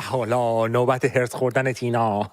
حالا نوبت هرس خوردن تینا.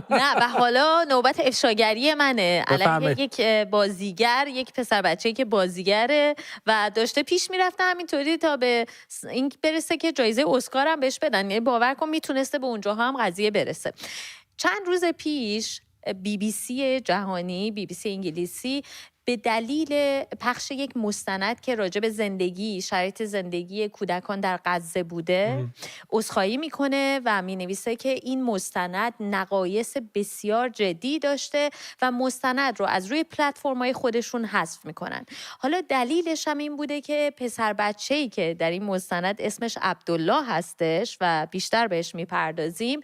نه و حالا نوبت افشاگری منه علیه یک بازیگر، یک پسر بچه‌ای که بازیگره و داشته پیش میرفته همینطوری تا به این برسه که جایزه اسکار هم بهش بدن. یعنی باور کن میتونسته به اونجاها هم قضیه برسه. چند روز پیش BBC جهانی، BBC انگلیسی، به دلیل پخش یک مستند که راجع به زندگی، شرایط زندگی کودکان در غزه بوده عذرخواهی میکنه و مینویسه که این مستند نقایص بسیار جدی داشته و مستند رو از روی پلتفرم‌های خودشون حذف میکنن. حالا دلیلش هم این بوده که پسر بچه‌ای که در این مستند اسمش عبدالله هستش و بیشتر بهش میپردازیم،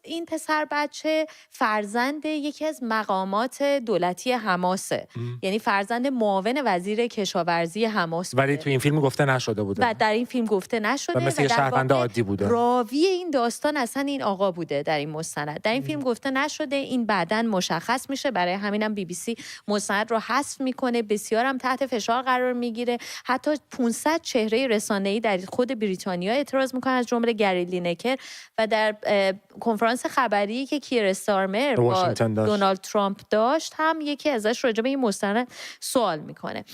این پسر بچه فرزند یکی از مقامات دولتی حماسه، یعنی فرزند معاون وزیر کشاورزی حماس بوده. ولی تو این فیلم گفته نشده بوده و در این فیلم گفته نشده و مثل یه شهروند عادی بوده. راوی این داستان اصلا این آقا بوده در این مستند. در این فیلم گفته نشده، این بعداً مشخص میشه. برای همینم BBC مستند رو حذف میکنه، بسیار هم تحت فشار قرار میگیره. حتی 500 چهره رسانه‌ای در خود بریتانیا اعتراض میکنن، از جمله گری لینکر. و در کنفرانس خبری که کیر استارمر با دونالد ترامپ داشت هم یکی ازش راجع به این مستند سوال میکنه.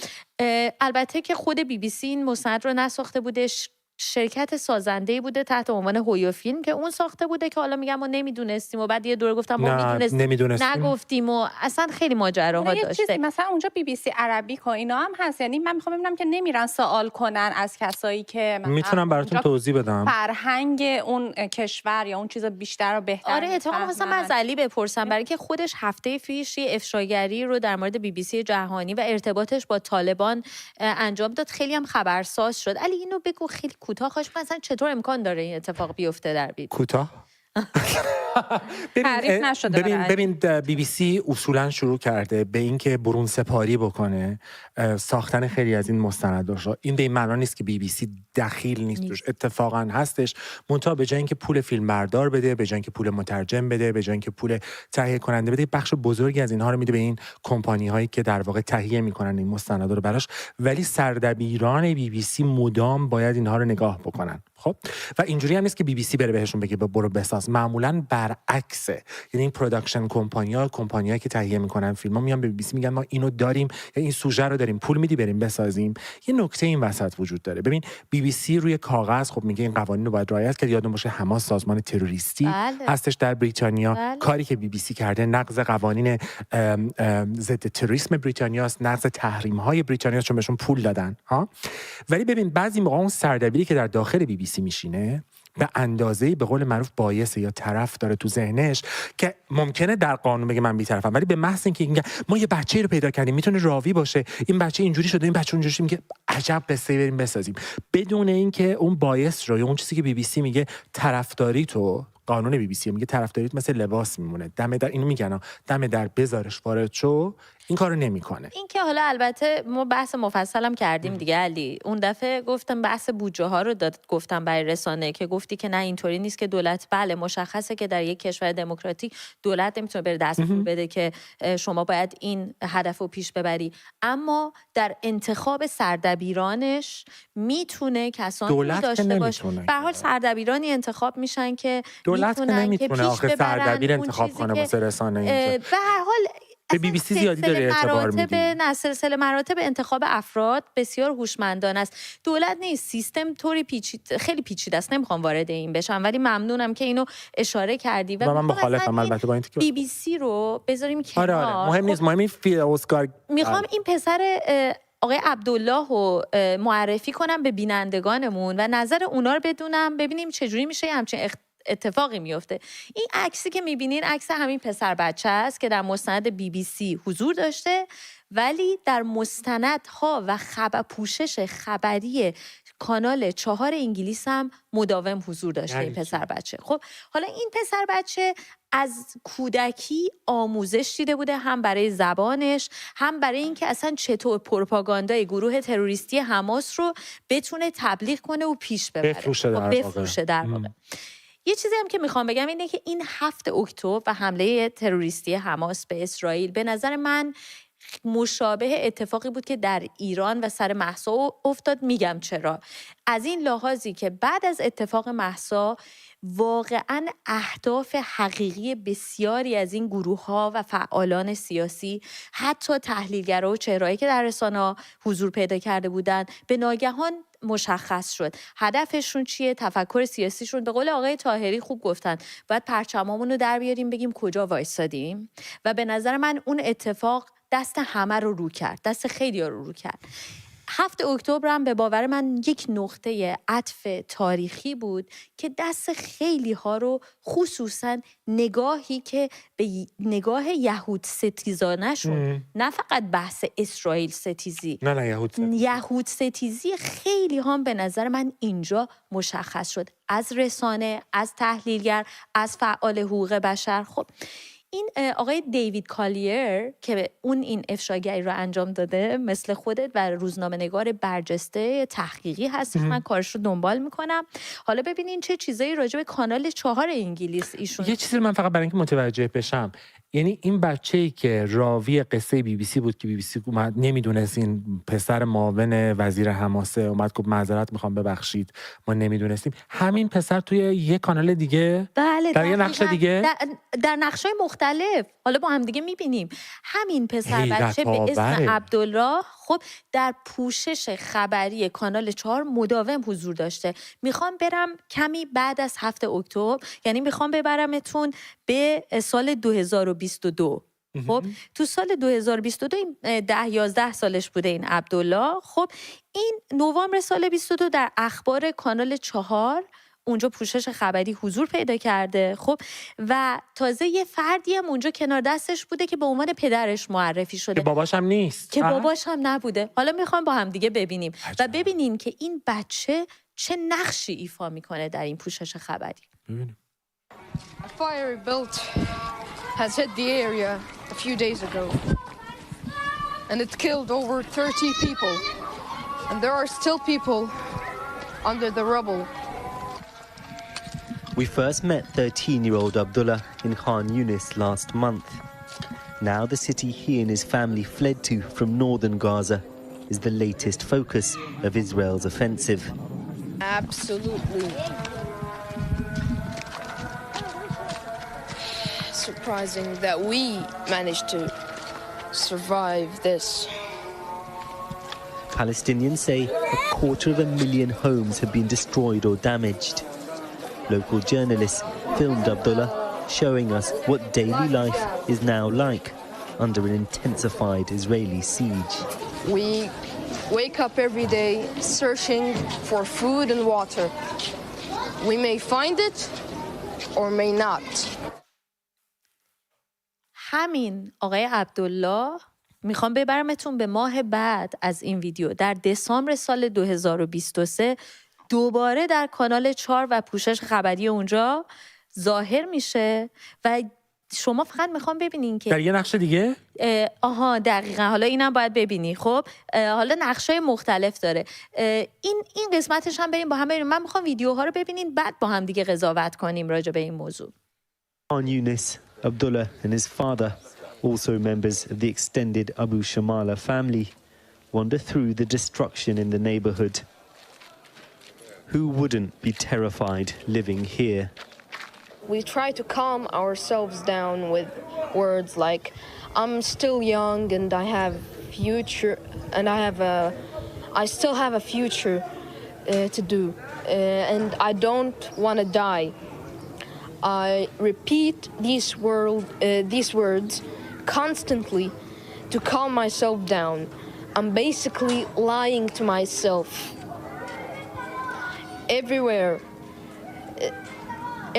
البته که خود BBC این مستند رو نساخته بودش، شرکت سازنده‌ای بوده تحت عنوان هویو فیلم که اون ساخته بوده که حالا میگم ما نمیدونستیم و بعد یه دوره گفتم ما میدونستیم نگفتیم و اصلا خیلی ماجراها داشته. مثلا اونجا BBC عربیک و اینا هم هست، یعنی من میخوام ببینم که نمیرن سوال کنن از کسایی که میتونم براتون توضیح بدم فرهنگ اون کشور یا اون چیزا بیشتر و بهتر. آره اتفاقا مثلا من از علی بپرسم، برای که خودش هفته پیش یه افشاگری رو در مورد BBC جهانی و ارتباطش با طالبان انجام داد، خیلی هم خبرساز شد. علی اینو بگو خیلی کوتاه، خواهش مثلا چطور امکان داره این اتفاق بیفته در بیت؟ کوتاه ببین BBC اصولا شروع کرده به اینکه برون سپاری بکنه ساختن خیلی از این مستنداش. این به این معنا نیست که BBC دخیل نیست توش، اتفاقا هستش، منتها به جای اینکه پول فیلمبردار بده، به جای اینکه پول مترجم بده، به جای اینکه پول تهیه کننده بده، بخش بزرگی از اینها رو میده به این کمپانی هایی که در واقع تهیه میکنن این مستندا رو براش. ولی سردبیران BBC مدام باید اینها رو نگاه بکنن. خب و اینجوری هم نیست که BBC بره بهشون بگه برو بساز، معمولا برعکسه. یعنی این پروداکشن کمپانی‌ها که تهیه میکنن فیلم‌ها میان به BBC میگن ما اینو داریم یا این سوژه رو داریم، پول میدی بریم بسازیم. یه نکته این وسط وجود داره. ببین BBC روی کاغذ خب میگه این قوانین رو باید رعایت کرد. یادتون باشه حماس سازمان تروریستی هستش در بریتانیا. کاری که BBC کرده نقض قوانین ضد تروریسم بریتانیا است، نقض تحریم‌های بریتانیا چون بهشون پول دادن ها. ولی ببین بعضی موقع اون سردبیری که در داخل BBC میشینه به اندازه‌ای به قول معروف بایسه یا طرف داره تو ذهنش که ممکنه در قانون بگه من بی‌طرفم، ولی به محض اینکه میگه ما یه بچه‌ای رو پیدا کردیم میتونه راوی باشه، این بچه اینجوری شده، این بچه اونجوری شده، میگه عجب قصه‌ای بریم بسازیم، بدون اینکه اون بایس رو یا اون چیزی که BBC میگه طرفداری تو قانون BBC میگه طرفداریت مثل لباس میمونه، دم در اینو میگن دم در بذارش وارد شو، این کارو نمیکنه. این که حالا البته ما بحث مفصلم کردیم دیگه علی، اون دفعه گفتم بحث بودجه ها رو گفتم برای رسانه که گفتی که نه اینطوری نیست که دولت، بله مشخصه که در یک کشور دموکراتیک دولت نمیتونه بره دستور بده که شما باید این هدف رو پیش ببری، اما در انتخاب سردبیرانش میتونه کسانی داشته باشه. به هر حال سردبیرانی انتخاب میشن که دولت نمیتونه آخه سردبیر انتخاب کنه واسه رسانه اینجا. به هر حال به BBC زیادی داره اعتبار میدی. نه سلسله مراتب انتخاب افراد بسیار هوشمندانه است. دولت نیست، سیستم طوری خیلی پیچیده است، نمیخوام وارد این بشم ولی ممنونم که اینو اشاره کردی و من مخالفم البته با این که BBC رو بذاریم کنار. آره مهم نیست، مهم این اسکار. میخوام این پسر آقای عبدالله رو معرفی کنم به بینندگانمون و نظر اونا رو بدونم، ببینیم چجوری میشه همچین اتفاقی میفته. این عکسی که میبینین عکس همین پسر بچه است که در مستند BBC حضور داشته، ولی در مستندها و پوشش خبری کانال 4 انگلیس هم مداوم حضور داشته این پسر بچه. خب حالا این پسر بچه از کودکی آموزش دیده بوده، هم برای زبانش، هم برای اینکه اصلا چطور پروپاگاندای گروه تروریستی حماس رو بتونه تبلیغ کنه و پیش ببره، بفروشه در واقع. یه چیزی هم که میخوام بگم اینه که این 7 اکتبر و حمله تروریستی حماس به اسرائیل به نظر من مشابه اتفاقی بود که در ایران و سر مهسا افتاد. میگم چرا. از این لحاظی که بعد از اتفاق مهسا واقعا اهداف حقیقی بسیاری از این گروه ها و فعالان سیاسی، حتی تحلیلگرها و چهرهایی که در رسانه‌ها حضور پیدا کرده بودند، به ناگهان مشخص شد. هدفشون چیه؟ تفکر سیاسیشون. به قول آقای طاهری خوب گفتن، باید پرچمامون رو در بیاریم بگیم کجا وایسادیم، و به نظر من اون اتفاق دست همه رو کرد، دست خیلی‌ها رو کرد. 7 اکتبر هم به باور من یک نقطه عطف تاریخی بود که دست خیلی ها رو، خصوصا نگاهی که به نگاه یهود ستیزانشون، نه فقط بحث اسرائیل ستیزی، نه یهود ستیزی خیلی هم به نظر من اینجا مشخص شد، از رسانه، از تحلیلگر، از فعال حقوق بشر. خب این آقای دیوید کالیر که این افشاگری رو انجام داده، مثل خودت و روزنامه‌نگار برجسته تحقیقی هستش، من کارش رو دنبال میکنم. حالا ببینین چه چیزایی راجع به کانال 4 انگلیس ایشون. یه چیزی من فقط برای اینکه متوجه بشم، یعنی این بچه‌ای که راوی قصه BBC بود که BBC اومد نمیدونست این پسر معاون وزیر حماسه، اومد گفت معذرت میخوام ببخشید ما نمیدونستیم، همین پسر توی یه کانال دیگه، بله، در یه نقش دیگه، در نقش‌های مختلف، حالا با هم دیگه میبینیم همین پسر بچه به اسم عبدالله خب در پوشش خبری کانال 4 مداوم حضور داشته. میخوام برم کمی بعد از 7 اکتبر، یعنی میخوام ببرمتون به سال 2022. خب تو سال 2022 10-11 سالش بوده این عبدالله. خب این نوامبر سال 22 در اخبار کانال 4 اونجا پوشش خبری حضور پیدا کرده. خب و تازه یه فردی هم اونجا کنار دستش بوده که به عنوان پدرش معرفی شده، که باباش هم نیست، که باباش هم نبوده. حالا میخوام با هم دیگه ببینیم و ببینین که این بچه چه نقشی ایفا میکنه در این پوشش خبری. ببینیم. A fire built has hit the area a few days ago and it killed over 30 people and there are still people under the rubble. We first met 13-year-old Abdullah in Khan Yunis last month. Now the city he and his family fled to from northern Gaza is the latest focus of Israel's offensive. Absolutely surprising that we managed to survive this. Palestinians say 250,000 homes have been destroyed or damaged. Local journalists filmed Abdullah showing us what daily life is now like under an intensified Israeli siege. We wake up every day searching for food and water. We may find it or may not. همین آقای عبدالله، میخوام ببرمتون به ماه بعد از این ویدیو، در دسامبر سال 2023 دوباره در کانال 4 و پوشش خبری اونجا ظاهر میشه و شما فقط میخوام ببینین که در یه نقش دیگه؟ آها دقیقا، حالا اینم باید ببینی. خب حالا نقشای مختلف داره. این قسمتش هم بریم با هم ببینیم. من میخوام ویدیوها رو ببینین بعد با هم دیگه قضاوت کنیم راجع به این موضوع. Khan Yunis, Abdullah and his father, also members of the extended Abu Shamala family, wander through the destruction in the neighborhood. Who wouldn't be terrified living here? We try to calm ourselves down with words like, I'm still young and I have future and I still have a future to do and I don't want to die. I repeat these words constantly to calm myself down. I'm basically lying to myself.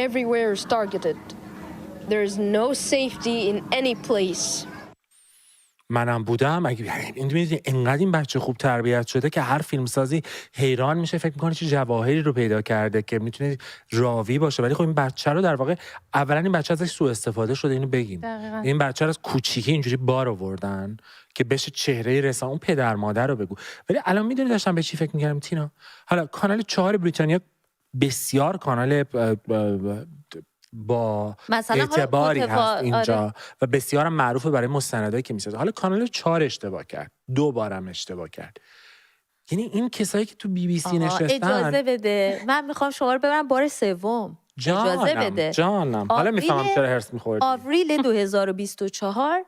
Everywhere is targeted. There is no safety in any place. منم بودم میدونید انقدر این بچه خوب تربیت شده که هر فیلمسازی حیران میشه، فکر میکنه چه جواهری رو پیدا کرده که میتونه راوی باشه. ولی خب این بچه رو در واقع اولا این بچه ازش سوء استفاده شده، اینو بگیم. این بچه رو از کوچیکی اینجوری بار آوردن که بشه چهره رسانه، اون پدر مادر رو بگو. ولی الان میدونی داشتم به چی فکر میکردم تینا؟ حالا کانال 4 بریتانیا بسیار کانال با اعتباری هست اینجا و بسیار هم معروفه برای مستندایی که میسازه. حالا کانال 4 اشتباه کرد، 2 بارم اشتباه کرد. یعنی این کسایی که تو BBC نشستن، اجازه بده من میخوام شما رو ببرم بار سوم. اجازه بده. جانم حالا میفهمم چرا هرس می‌خوردی. آوریل 2024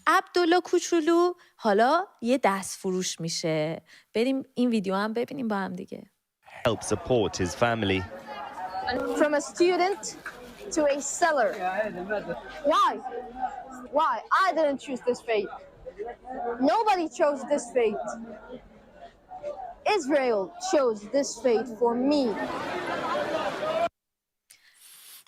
عبدالله کوچولو حالا یه دست فروش میشه. بریم این ویدیو هم ببینیم با هم دیگه. Help support his family. From a student to a seller. Why? Why? I didn't choose this fate. Nobody chose this fate. Israel chose this fate for me.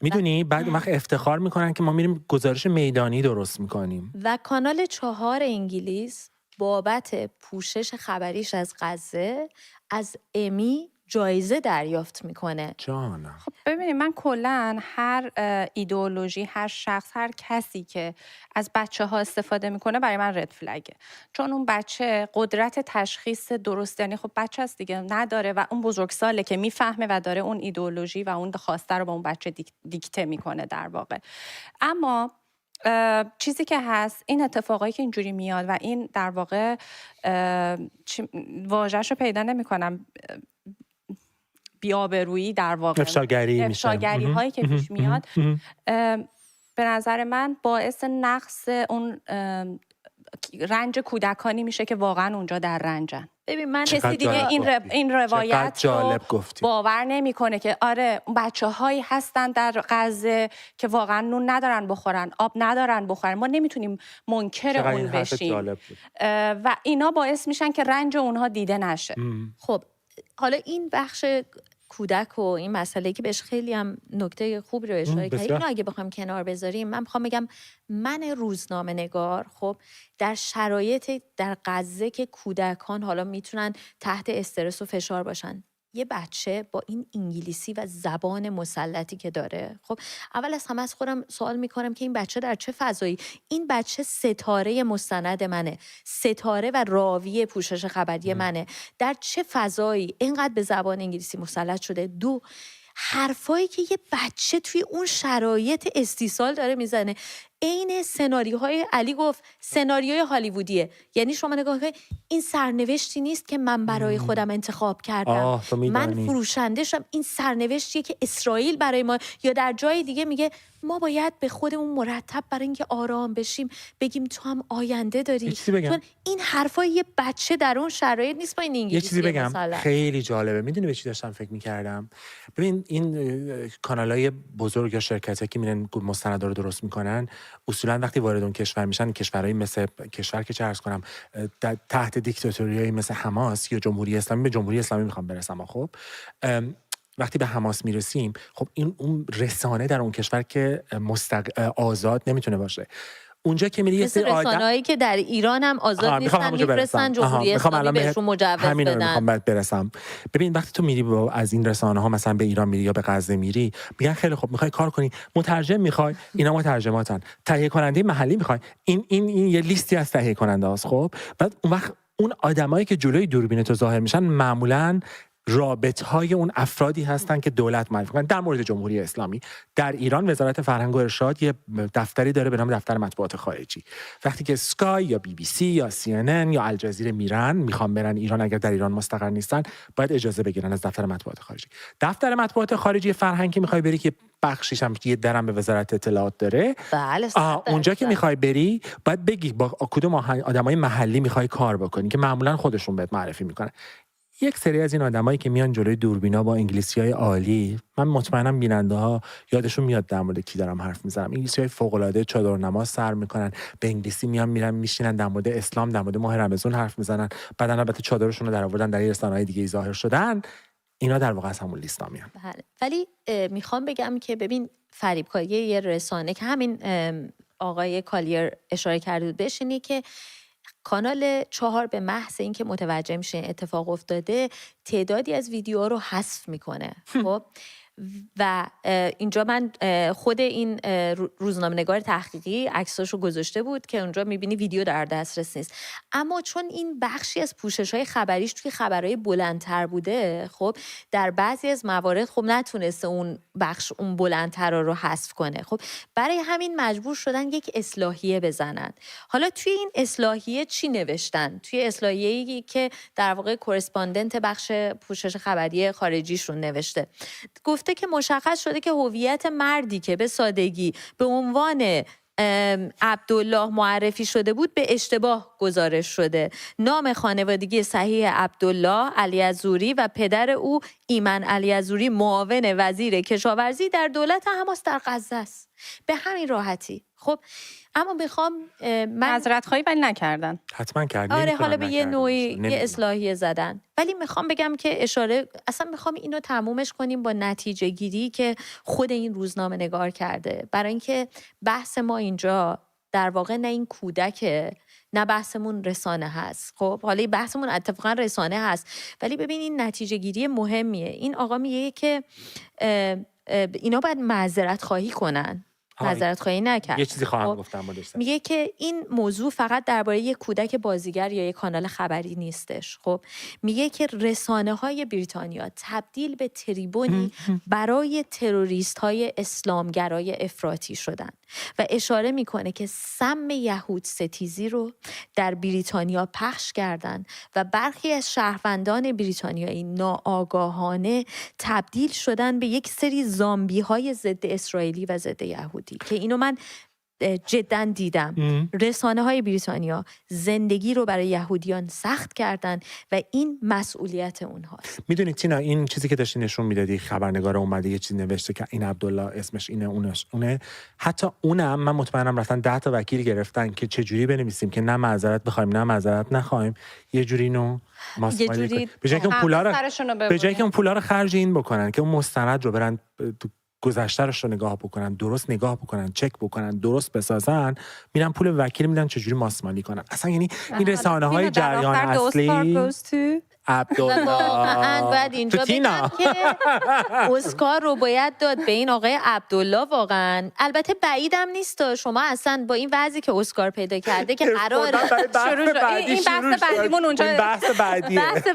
میدونی بعد وقت افتخار میکنن که ما میریم گزارش میدانی درست میکنیم. و کانال 4 انگلیس بابت پوشش خبریش از غزه از امی جایزه دریافت میکنه. جانم. خب ببینید من کلا هر ایدئولوژی، هر شخص، هر کسی که از بچه ها استفاده میکنه برای من رد فلگه، چون اون بچه قدرت تشخیص درست، یعنی خب بچه است دیگه، نداره و اون بزرگساله که میفهمه و داره اون ایدئولوژی و اون خواسته رو با اون بچه دیکته میکنه در واقع. اما چیزی که هست این اتفاقایی که اینجوری میاد و این در واقع واژه‌شو پیدا نمیکنم، بی‌آبرویی در واقع، افشاگری هایی که پیش میاد، به نظر من باعث نقص اون رنج کودکانی میشه که واقعا اونجا در رنجن. ببین من کسی دیگه این روایت رو باور نمیکنه که آره بچه‌هایی هستن در غزه که واقعا نون ندارن بخورن، آب ندارن بخورن، ما نمیتونیم منکر اون بشیم و اینا باعث میشن که رنج اونها دیده نشه. خب حالا این بخش کودک و این مسئله که بهش خیلی هم نکته خوب رو اشاره کردیم، اینو اگه بخوام کنار بذاریم، من میخوام بگم من روزنامه نگار خب در شرایط در غزه که کودکان حالا میتونن تحت استرس و فشار باشن، یه بچه با این انگلیسی و زبان مسلطی که داره، خب اول از همه از خودم سوال میکنم که این بچه در چه فضایی، این بچه ستاره مستند منه، ستاره و راوی پوشش خبری منه، در چه فضایی اینقدر به زبان انگلیسی مسلط شده. دو، حرفایی که یه بچه توی اون شرایط استیصال داره میزنه عین سناریوهای علی گفت سناریوی هالیوودیه. یعنی شما نگاه کنید این سرنوشتی نیست که من برای خودم انتخاب کردم، من فروشنده شدم، این سرنوشتیه که اسرائیل برای ما، یا در جای دیگه میگه ما باید به خودمون مرتب برای اینکه آرام بشیم بگیم تو هم آینده داری. چون این حرفای یه بچه در اون شرایط نیست با این انگلیسی. یه چیزی بگم خیلی جالبه، میدونی به چی داشتم فکر می‌کردم؟ ببین این کانال‌های بزرگ یا شرکتایی که میرن مستندا رو درست میکنن اصولا وقتی وارد اون کشور میشن، کشورهایی مثل کشور که چه عرض کنم تحت دیکتاتوریایی مثل حماس یا جمهوری اسلامی، به جمهوری اسلامی میخوام برسم، خب وقتی به حماس میرسیم خب این اون رسانه در اون کشور که آزاد نمیتونه باشه. اونجا که میری یه سری رسانه‌ای که در ایران هم آزاد نیستن میفرستن جمهوری اسلامی بهشون مجوز بدن. میخوام برسم. ببین وقتی تو میری از این رسانه‌ها مثلا به ایران میری یا به غزه میری، میگن خیلی خوب میخوای کار کنی، مترجم میخوای، اینا مترجماتن، تهیه کننده محلی میخوای، این یه لیستی از تهیه کننده هاست. خب بعد اون وقت اون آدمایی که جلوی دوربین تو ظاهر میشن معمولاً رابطهای اون افرادی هستن که دولت معرفی کنن. در مورد جمهوری اسلامی در ایران وزارت فرهنگ و ارشاد یه دفتری داره به نام دفتر مطبوعات خارجی. وقتی که اسکای یا بی بی سی یا سی ان ان یا الجزیره میخوان برن ایران، اگر در ایران مستقر نیستن باید اجازه بگیرن از دفتر مطبوعات خارجی. دفتر مطبوعات خارجی فرهنگ که میخوای بری که بخشیش هم یه درم به وزارت اطلاعات داره، بله اونجا که میخوای بری باید بگی با کدوم آدمای محلی میخوای کار بکنی که معمولا خودشون بهت معرفی میکنن. یک سری از این آدمایی که میان جلوی دوربینا با انگلیسی‌های عالی، من مطمئنم بیننده‌ها یادشون میاد در مورد کی دارم حرف میزنم، انگلیسی‌های فوق‌العاده چادر نماز سر میکنن، به انگلیسی میرن میشینن در مورد اسلام، در مورد ماه رمضان حرف میزنن، بعد البته چادرشون رو در آوردن در رسانه‌های دیگه ظاهر شدن. اینا در واقع از همون لیستا میان. بله. ولی میخوام بگم که ببین فریبکاری یه رسانه که همین آقای کالیر اشاره کرده بود بهش اینه که کانال 4 به محض اینکه متوجه میشه اتفاق افتاده تعدادی از ویدیوها رو حذف میکنه. خب و اینجا من خود این روزنامه‌نگار تحقیقی عکساشو گذاشته بود که اونجا میبینی ویدیو در دسترس نیست، اما چون این بخشی از پوشش‌های خبریش توی خبرهای بلندتر بوده، خب در بعضی از موارد خب نتونسته اون بخش اون بلندتر رو حذف کنه. خب برای همین مجبور شدن یک اصلاحیه بزنن. حالا توی این اصلاحیه چی نوشتن؟ توی اصلاحیه‌ای که در واقع کورسپاندنت بخش پوشش خبری خارجیشون نوشته، گفته گفته که مشخص شده که هویت مردی که به سادگی به عنوان عبدالله معرفی شده بود به اشتباه گزارش شده. نام خانوادگی صحیح عبدالله علیعزوری و پدر او ایمن علیعزوری معاون وزیر کشاورزی در دولت حماس در غزه است. به همین راحتی. خب اما میخوام معذرت خواهی ولی نکردن. حتما کردن. آره حالا به یه نوعی یه اصلاحیه زدن. ولی میخوام بگم که اصلا میخوام اینو تمومش کنیم با نتیجه گیری که خود این روزنامه نگار کرده. برای اینکه بحث ما اینجا در واقع نه این کودک، نه بحثمون رسانه هست. خب حالا بحثمون اتفاقا رسانه هست، ولی ببین این نتیجه گیری مهمیه. این آقا میگه که اینا باید معذرت خواهی کنن. معذرت خواهی نکرد. یه چیزی خواهم گفتم میگه که این موضوع فقط درباره یک کودک بازیگر یا یک کانال خبری نیستش. خب میگه که رسانه‌های بریتانیا تبدیل به تریبونی برای تروریست‌های اسلامگرای افراطی شدن و اشاره میکنه که سم یهود ستیزی رو در بریتانیا پخش کردن و برخی از شهروندان بریتانیایی ناآگاهانه تبدیل شدن به یک سری زامبی‌های ضد اسرائیلی و ضد یهودی که اینو من جدا دیدم. رسانه‌های بریتانیا زندگی رو برای یهودیان سخت کردن و این مسئولیت اونهاست. میدونید تینا، این چیزی که داشتی نشون میدادی، خبرنگار اومده یه چیزی نوشته که این عبدالله اسمش اینه اونه، حتی اونم من مطمئنم رفتن 10 تا وکیل گرفتن که چه جوری بنویسیم که نه معذرت بخوایم نه معذرت نخوایم، یه جوری اینو ماسمالی کنیم به جای که اون پولا رو خرج این بکنن که اون مستند رو برن گذشته‌اش رو نگاه بکنن، درست نگاه بکنن، چک بکنن، درست بسازن، میرن پول وکیل میدن چجوری ماسمالی کنن. اصلا یعنی این رسانه‌های جریان اصلی عبدالله واقعا باید اینجا بگم که اسکار رو باید داد به این آقای عبدالله. واقعا البته بعیدم نیست شما اصلا با این وضعی که اسکار پیدا کرده که قراره این بحث بعدیمون اونجا بحث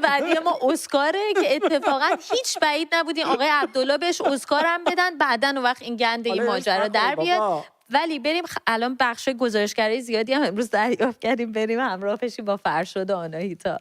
بعدی ما اسکاره که اتفاقا هیچ بعید نبود این آقای عبدالله بهش اسکار هم بدن بعدن اون وقت این گنده این ماجرا در بیاد. ولی بریم الان بخش گزارشگری زیادی هم امروز دریافت کردیم، بریم همراه بشیم با فرشاد و آناهیتا.